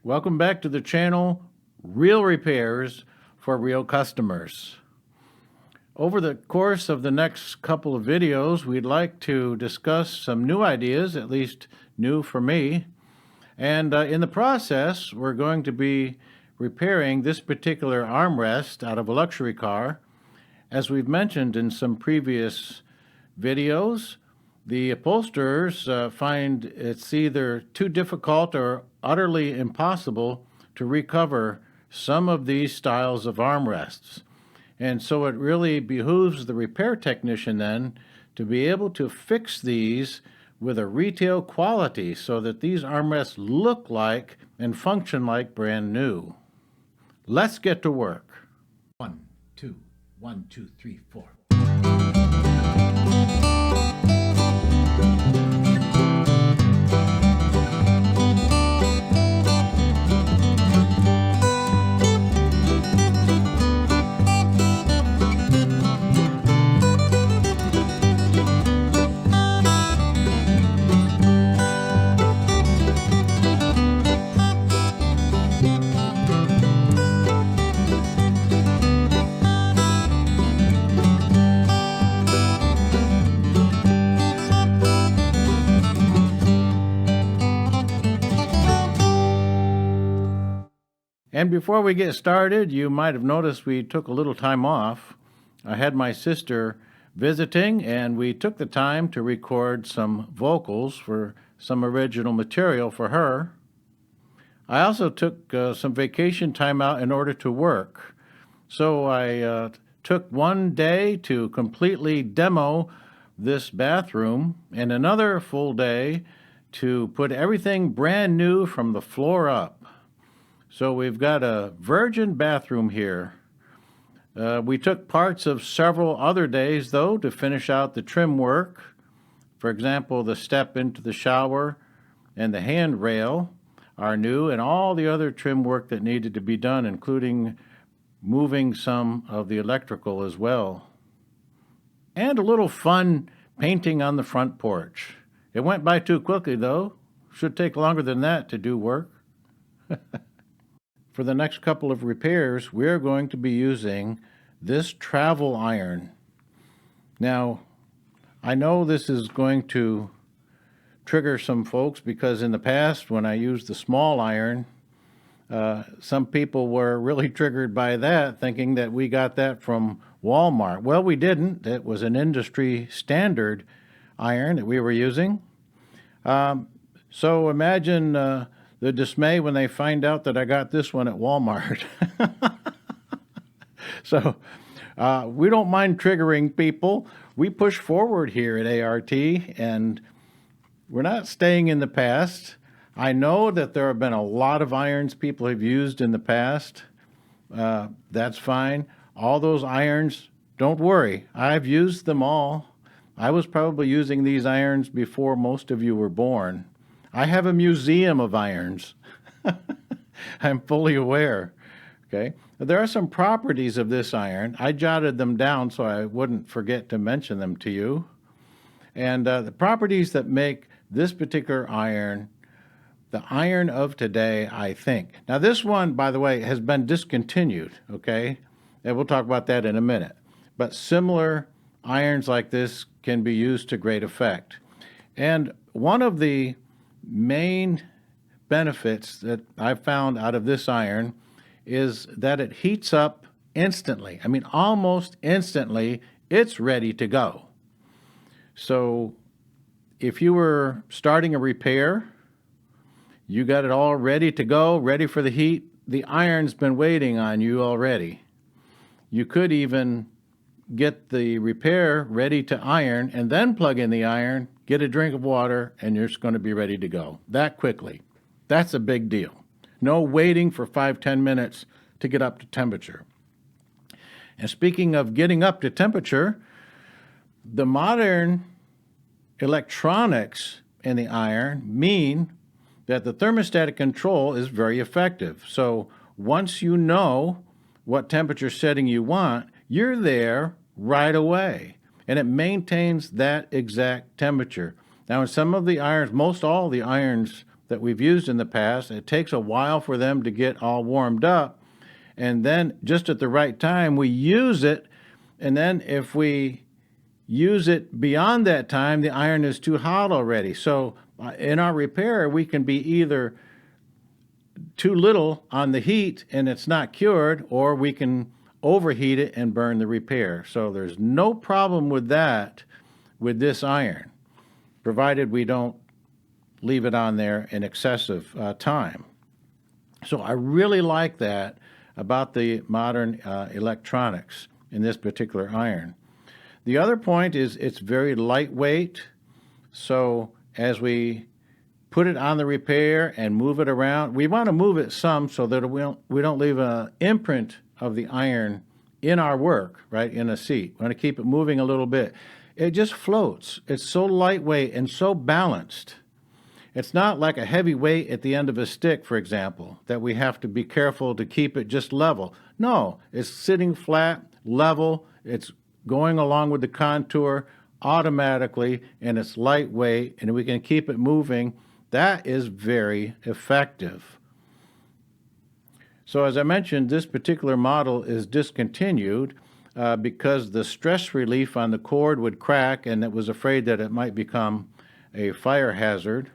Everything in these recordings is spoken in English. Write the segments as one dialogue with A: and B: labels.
A: Welcome back to the channel, Real Repairs for Real Customers. Over the course of the next couple of videos, we'd like to discuss some new ideas, at least new for me. And in the process, we're going to be repairing this particular armrest out of a luxury car. As we've mentioned in some previous videos, the upholsterers find it's either too difficult or utterly impossible to recover some of these styles of armrests. And so it really behooves the repair technician then to be able to fix these with a retail quality so that these armrests look like and function like brand new. Let's get to work.
B: 1, 2, 1, 2, 3, 4.
A: And before we get started, you might have noticed we took a little time off. I had my sister visiting, and we took the time to record some vocals for some original material for her. I also took some vacation time out in order to work. So I took one day to completely demo this bathroom and another full day to put everything brand new from the floor up. So we've got a virgin bathroom here. We took parts of several other days, though, to finish out the trim work. For example, the step into the shower and the handrail are new, and all the other trim work that needed to be done, including moving some of the electrical as well. And a little fun painting on the front porch. It went by too quickly, though. Should take longer than that to do work. For the next couple of repairs, we're going to be using this travel iron. Now, I know this is going to trigger some folks because in the past, when I used the small iron, some people were really triggered by that, thinking that we got that from Walmart. Well, we didn't. It was an industry standard iron that we were using. So imagine the dismay when they find out that I got this one at Walmart. So we don't mind triggering people. We push forward here at A.R.T. and we're not staying in the past. I know that there have been a lot of irons people have used in the past. That's fine. All those irons, don't worry. I've used them all. I was probably using these irons before most of you were born. I have a museum of irons. I'm fully aware. Okay. There are some properties of this iron. I jotted them down so I wouldn't forget to mention them to you. And the properties that make this particular iron the iron of today, I think. Now, this one, by the way, has been discontinued. Okay. And we'll talk about that in a minute. But similar irons like this can be used to great effect. And one of the main benefits that I've found out of this iron is that it heats up instantly. I mean, almost instantly, it's ready to go. So if you were starting a repair, you got it all ready to go, ready for the heat, the iron's been waiting on you already. You could even get the repair ready to iron and then plug in the iron, get a drink of water, and you're just going to be ready to go that quickly. That's a big deal. No waiting for 5-10 minutes to get up to temperature. And speaking of getting up to temperature, the modern electronics in the iron mean that the thermostatic control is very effective. So once you know what temperature setting you want, you're there right away. And it maintains that exact temperature. Now, in some of the irons, most all the irons that we've used in the past. It takes a while for them to get all warmed up, and then just at the right time we use it, and then if we use it beyond that time, the iron is too hot already. So in our repair, we can be either too little on the heat and it's not cured, or we can overheat it and burn the repair. So there's no problem with that with this iron, provided we don't leave it on there in excessive time. So I really like that about the modern electronics in this particular iron. The other point is it's very lightweight, so as we put it on the repair and move it around, we want to move it some so that we don't leave an imprint of the iron in our work, right, in a seat. We want to keep it moving a little bit. It just floats. It's so lightweight and so balanced. It's not like a heavy weight at the end of a stick, for example, that we have to be careful to keep it just level. No, it's sitting flat, level, it's going along with the contour automatically, and it's lightweight, and we can keep it moving. That is very effective. So as I mentioned, this particular model is discontinued because the stress relief on the cord would crack, and it was afraid that it might become a fire hazard.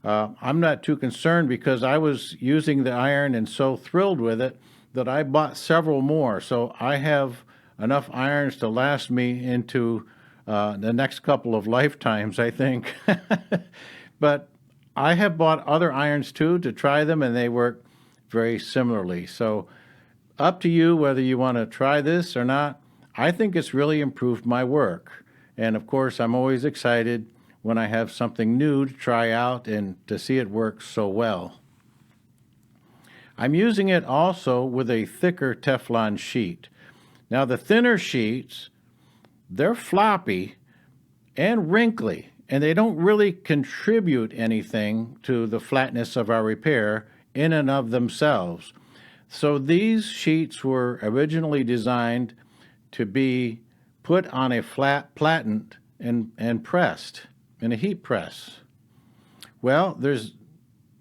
A: I'm not too concerned because I was using the iron and so thrilled with it that I bought several more. So I have enough irons to last me into the next couple of lifetimes, I think. But I have bought other irons too to try them, and they work very similarly. So up to you whether you want to try this or not. I think it's really improved my work. And of course, I'm always excited when I have something new to try out and to see it work so well. I'm using it also with a thicker Teflon sheet. Now the thinner sheets, they're floppy and wrinkly, and they don't really contribute anything to the flatness of our repair in and of themselves. So these sheets were originally designed to be put on a flat platen and pressed in a heat press. Well, there's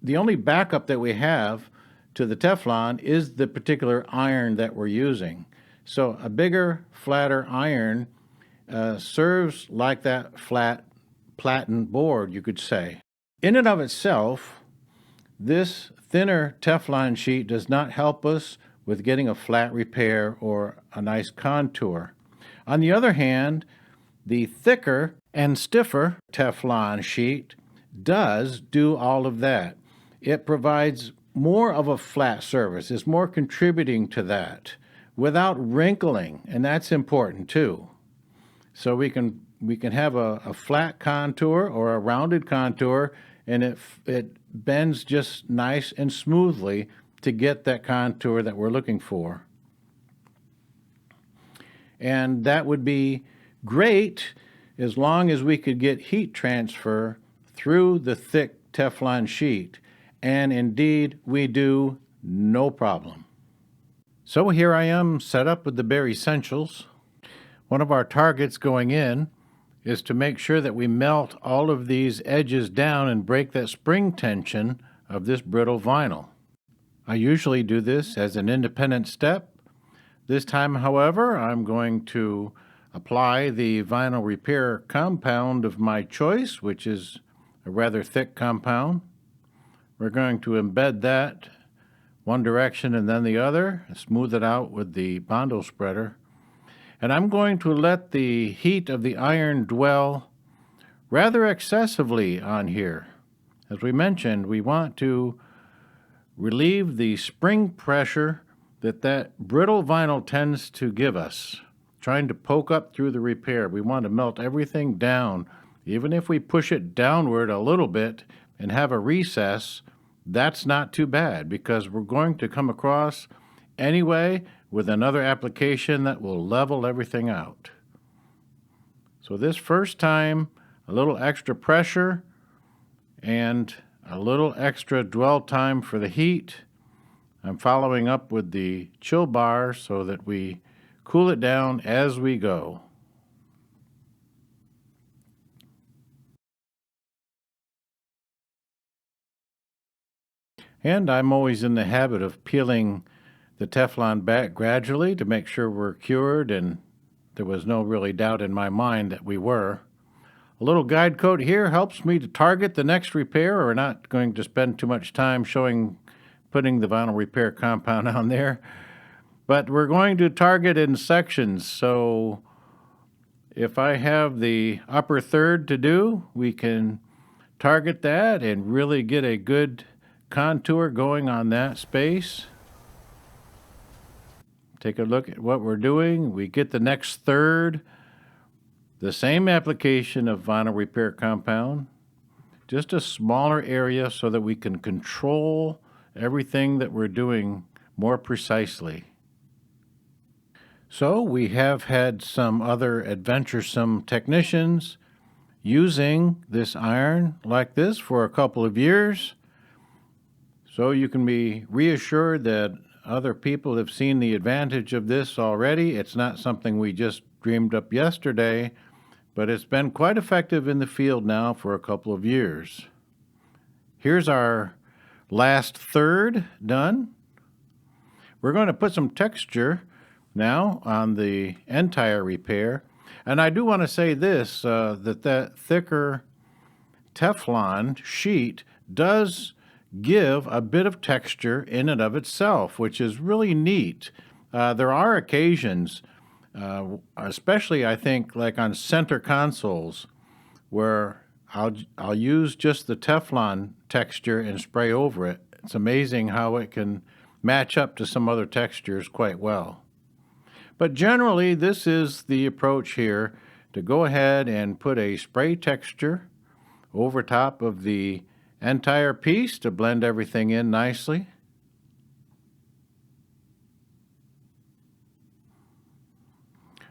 A: the only backup that we have to the Teflon is the particular iron that we're using. So a bigger, flatter iron serves like that flat platen board, you could say. In and of itself, this thinner Teflon sheet does not help us with getting a flat repair or a nice contour. On the other hand, the thicker and stiffer Teflon sheet does do all of that. It provides more of a flat surface. It's more contributing to that without wrinkling, and that's important too. So we can have a flat contour or a rounded contour, and it bends just nice and smoothly to get that contour that we're looking for. And that would be great as long as we could get heat transfer through the thick Teflon sheet. And indeed, we do, no problem. So here I am set up with the bare essentials. One of our targets going in is to make sure that we melt all of these edges down and break that spring tension of this brittle vinyl. I usually do this as an independent step. This time, however, I'm going to apply the vinyl repair compound of my choice, which is a rather thick compound. We're going to embed that one direction and then the other, smooth it out with the Bondo spreader. And I'm going to let the heat of the iron dwell rather excessively on here. As we mentioned, we want to relieve the spring pressure that brittle vinyl tends to give us, trying to poke up through the repair. We want to melt everything down. Even if we push it downward a little bit and have a recess, that's not too bad because we're going to come across anyway with another application that will level everything out. So this first time, a little extra pressure and a little extra dwell time for the heat. I'm following up with the chill bar so that we cool it down as we go. And I'm always in the habit of peeling the Teflon back gradually to make sure we're cured, and there was no really doubt in my mind that we were. A little guide coat here helps me to target the next repair. We're not going to spend too much time putting the vinyl repair compound on there, but we're going to target in sections. So if I have the upper third to do, we can target that and really get a good contour going on that space. Take a look at what we're doing. We get the next third, the same application of vinyl repair compound, just a smaller area so that we can control everything that we're doing more precisely. So we have had some other adventuresome technicians using this iron like this for a couple of years. So you can be reassured that other people have seen the advantage of this already. It's not something we just dreamed up yesterday, but it's been quite effective in the field now for a couple of years. Here's our last third done. We're going to put some texture now on the entire repair. And I do want to say this, that thicker Teflon sheet does give a bit of texture in and of itself, which is really neat. There are occasions, especially I think like on center consoles, where I'll use just the Teflon texture and spray over it. It's amazing how it can match up to some other textures quite well. But generally, this is the approach here, to go ahead and put a spray texture over top of the entire piece to blend everything in nicely.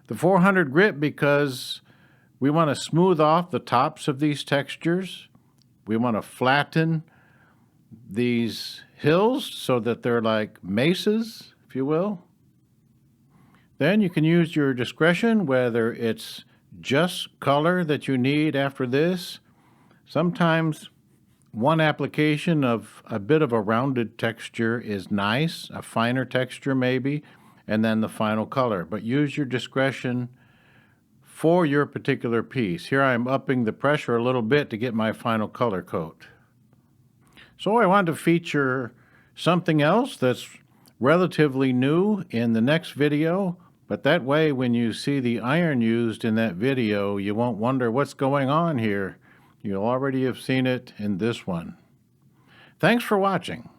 A: The 400 grit because we want to smooth off the tops of these textures. We want to flatten these hills so that they're like mesas, if you will. Then you can use your discretion whether it's just color that you need after this. Sometimes one application of a bit of a rounded texture is nice, a finer texture maybe, and then the final color. But use your discretion for your particular piece. Here I'm upping the pressure a little bit to get my final color coat. So I want to feature something else that's relatively new in the next video, but that way when you see the iron used in that video, you won't wonder what's going on here. You'll already have seen it in this one. Thanks for watching.